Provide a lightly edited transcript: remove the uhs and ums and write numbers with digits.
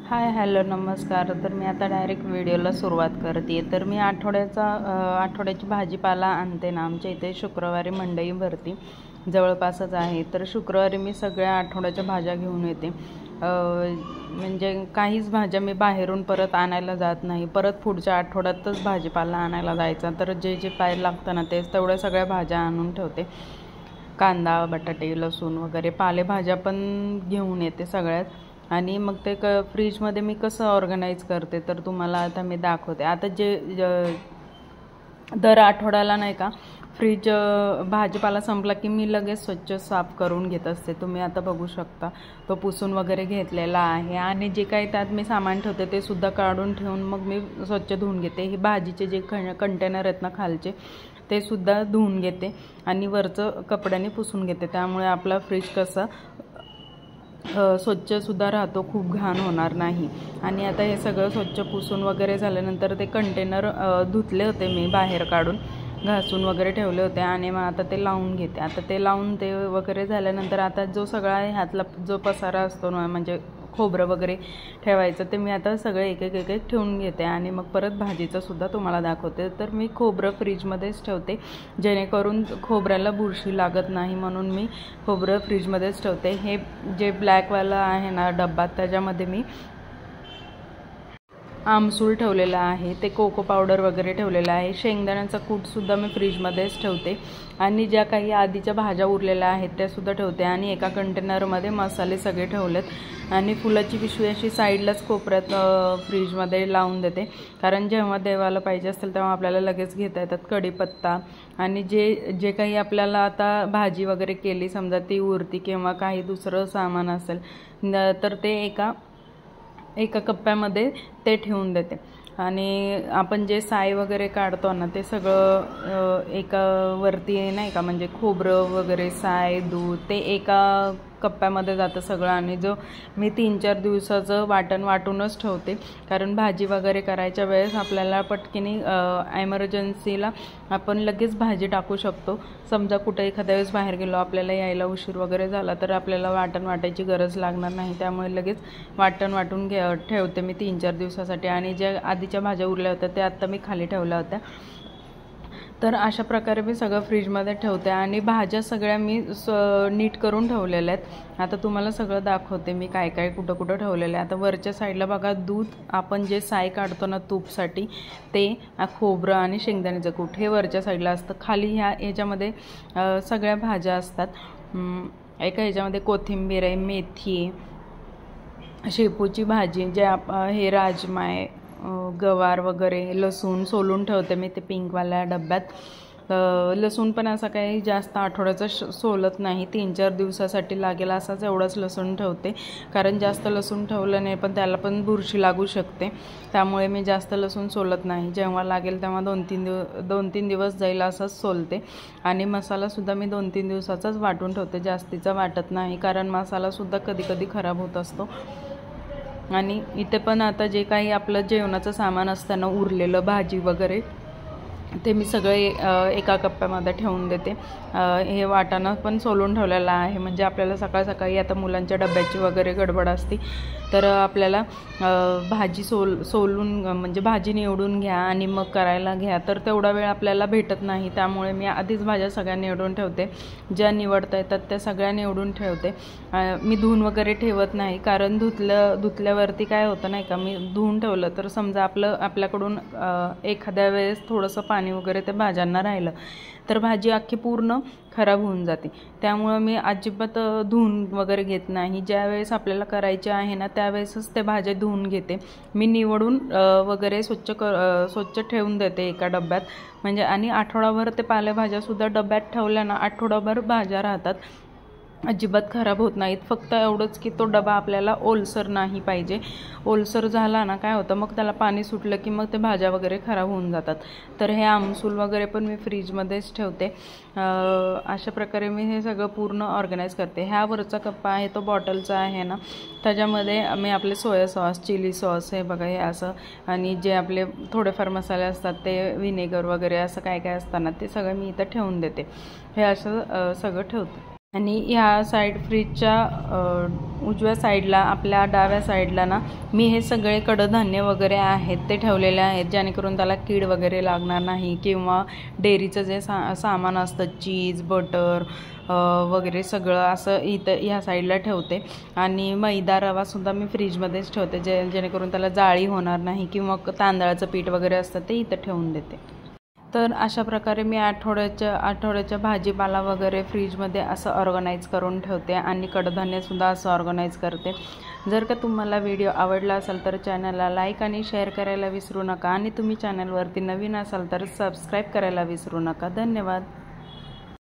Hi hello नमस्कार। तर मी आता डायरेक्ट व्हिडिओला सुरुवात करते। तर मी आठवड्याची भाजीपाला आणते ना, आमच्या इथे शुक्रवारी मंडई भरती जवळपासच आहे। तर शुक्रवारी मी सगळ्या आठवड्याच्या भाज्या घेऊन येते। म्हणजे काहीच भाज्या मी बाहेरून परत आणायला जात नाही, परत पुढच्या आठवड्यातच भाजीपाला आणायला जायचा। तर जे जे पाय लागतं ना तेच तेवढ्या सगळ्या भाज्या आणून ठेवते। कांदा, बटाटे, लसूण वगैरे पालेभाज्या पण घेऊन येते सगळ्यात। आणि मग ते फ्रीजमध्ये मी कसं ऑर्गनाईज करते तर तुम्हाला आता मी दाखवते। आता दर आठवड्याला नाही का फ्रीज भाजीपाला संपला की मी लगेच स्वच्छ साफ करून घेत असते। तुम्ही आता बघू शकता तो पुसून वगैरे घेतलेला आहे। आणि जे काही त्यात मी सामान ठेवते ते सुद्धा काढून ठेवून मग मी स्वच्छ धुवून घेते। हे भाजीचे जे कंटेनर आहेत ना खालचे ते सुद्धा धुवून घेते आणि वरचं कपड्याने पुसून घेते। त्यामुळे आपला फ्रीज कसा स्वच्छ सुद्धा राहतो, खूप घाण होणार नाही। आणि आता हे सगळं स्वच्छ पुसून वगैरे झाल्यानंतर ते कंटेनर धुतले होते मी, बाहेर काढून घासून वगैरे ठेवले होते। आणि मग आता ते लावून घेते। आता ते लावून ते वगैरे झाल्यानंतर आता जो सगळा ह्यातला जो पसारा असतो ना, म्हणजे खोबरं वगैरे ठेवायचं, ते मी आता सगळं एक एक ठेवून घेते। आणि मग परत भाजीचं सुद्धा तुम्हाला दाखवते। तर मी खोबरं फ्रीजमध्येच ठेवते जेणेकरून खोबऱ्याला बुरशी लागत नाही, म्हणून मी खोबरं फ्रीजमध्येच ठेवते। हे जे ब्लॅकवाला आहे ना डब्बा, त्याच्यामध्ये मी आमसूल ठेवलेला आहे, ते कोको पावडर वगैरे ठेवलेला आहे। शेंगदाण्याचा कूटसुद्धा मी फ्रीजमध्येच ठेवते। आणि ज्या काही आधीच्या भाज्या उरलेल्या आहेत त्यासुद्धा ठेवते। आणि एका कंटेनरमध्ये मसाले सगळे ठेवलेत। आणि फुलाची पिशवी अशी साईडलाच कोपऱ्यात फ्रीजमध्ये लावून देते, कारण जेव्हा देवाला पाहिजे असेल तेव्हा आपल्याला लगेच घेता येतात। कढीपत्ता आणि जे काही आपल्याला आता भाजी वगैरे केली समजा ती उरती किंवा काही दुसरं सामान असेल तर ते एका कप्प्यामध्ये ते ठेवून देते। आणि आपण जे साय वगैरे काढतो ना ते सगळं एका वरती नाही का, म्हणजे खोबरं वगैरे, साय, दूध, ते एका कप्प्यामध्ये जातं सगळं। आणि जो मी 3-4 दिवसाचं वाटूनच ठेवते, कारण भाजी वगैरे करायच्या वेळेस आपल्याला पटकीने एमर्जन्सीला आपण लगेच भाजी टाकू शकतो। समजा कुठं एखाद्या वेळेस बाहेर गेलो, आपल्याला यायला उशीर वगैरे झाला तर आपल्याला वाटायची गरज लागणार नाही। त्यामुळे लगेच वाटून ठेवते मी 3-4 दिवसासाठी। आणि ज्या आधीच्या भाज्या उरल्या होत्या त्या आत्ता मी खाली ठेवल्या होत्या। तर अशा प्रकारे मी सगळं फ्रीजमध्ये ठेवते। आणि भाज्या सगळ्या मी नीट करून ठेवलेल्या आहेत। आता तुम्हाला सगळं दाखवते मी काय काय कुठं ठेवलेलं आहे। आता वरच्या साईडला बघा, दूध, आपण जे साय काढतो ना तूपसाठी ते, खोबरं आणि शेंगदाण्याचं कूट हे वरच्या साईडला असतं। खाली ह्याच्यामध्ये सगळ्या भाज्या असतात। एका ह्याच्यामध्ये कोथिंबीर आहे, मेथी आहे, शेपूची भाजी, जे हे राजमा आहे, गवार वगैरे, लसूण सोलून ठेवते मी ते पिंकवाल्या डब्यात। लसूण पण असं काही जास्त आठवड्याचं सोलत नाही, 3-4 दिवसासाठी लागेल असाच एवढंच लसूण ठेवते, कारण जास्त लसूण ठेवलं नाही पण त्याला पण बुरशी लागू शकते। त्यामुळे मी जास्त लसूण सोलत नाही, जेव्हा लागेल तेव्हा 2-3 दिवस जाईल असंच सोलते। आणि मसालासुद्धा मी 2-3 दिवसाचाच वाटून ठेवते, जास्तीचा वाटत नाही, कारण मसालासुद्धा कधी खराब होत असतो। आणि इथे पण आता जे काही आपलं जेवणाचं सामान असतं ना, उरलेलं भाजी वगैरे, ते मी सगळे एका कप्प्यामध्ये ठेवून देते। हे वाटाणा पण सोलून ठेवलेला आहे, म्हणजे आपल्याला सकाळी आता मुलांच्या डब्याची वगैरे गडबड असते तर आपल्याला भाजी सोलून म्हणजे भाजी निवडून घ्या आणि मग करायला घ्या, तर तेवढा वेळ आपल्याला भेटत नाही। त्यामुळे मी आधीच भाज्या सगळ्या निवडून ठेवते, ज्या निवडता येतात त्या सगळ्या निवडून ठेवते। मी धुवून वगैरे ठेवत नाही, कारण धुतल्यावरती काय होतं नाही का, मी धुवून ठेवलं तर समजा आपल्याकडून एखाद्या वेळेस थोडंसं पाणी वगैरे त्या भाज्यांना राहिलं तर भाजी अख्खी पूर्ण खराब होऊन जाते। त्यामुळं मी अजिबात धुवून वगैरे घेत नाही। ज्यावेळेस आपल्याला करायचे आहे ना त्यावेळेसच ते भाज्या धुवून घेते मी, निवडून वगैरे स्वच्छ ठेवून देते एका डब्यात, म्हणजे। आणि आठवडाभर ते पालेभाज्यासुद्धा डब्यात ठेवल्या ना, आठवडाभर भाज्या राहतात, अजिबात खराब होत नाहीत। फक्त एवढंच की तो डबा आपल्याला ओलसर नाही पाहिजे। ओलसर झाला ना काय होतं, मग त्याला पाणी सुटलं की मग ते भाज्या वगैरे खराब होऊन जातात। तर हे आमसूल वगैरे पण मी फ्रीजमध्येच ठेवते। अशा प्रकारे मी हे सगळं पूर्ण ऑर्गनाईज करते। ह्यावरचा कप्पा आहे तो बॉटलचा आहे ना, त्याच्यामध्ये मी आपले सोया सॉस, चिली सॉस, हे बघा हे असं, आणि जे आपले थोडेफार मसाले असतात ते, व्हिनेगर वगैरे असं काय काय असताना ते सगळं मी इथं ठेवून देते। हे असं सगळं ठेवते। आणि ह्या साईड फ्रीजच्या उजव्या साईडला आपल्या डाव्या साईडला ना मी हे सगळे कडधान्य वगैरे आहेत ते ठेवलेले आहेत, जेणेकरून त्याला कीड वगैरे लागणार नाही, किंवा डेअरीचं जे सामान असतं चीज बटर वगैरे सगळं असं इथं ह्या साईडला ठेवते. आणि मैदा रवासुद्धा मी फ्रीजमध्येच ठेवते, जेणेकरून त्याला जाळी होणार नाही, किंवा तांदळाचं पीठ वगैरे असतं ते इथं ठेवून देते. तर अशा प्रकारे मी आठवड्याच्या भाजीपाला वगैरे फ्रीजमध्ये असं ऑर्गनाईज करून ठेवते आणि कडधान्यसुद्धा असं ऑर्गनाईज करते. जर का तुम्हाला व्हिडिओ आवडला असेल तर चॅनलला लाईक आणि शेअर करायला विसरू नका, आणि तुम्ही चॅनलवरती नवीन असाल तर सबस्क्राईब करायला विसरू नका. धन्यवाद.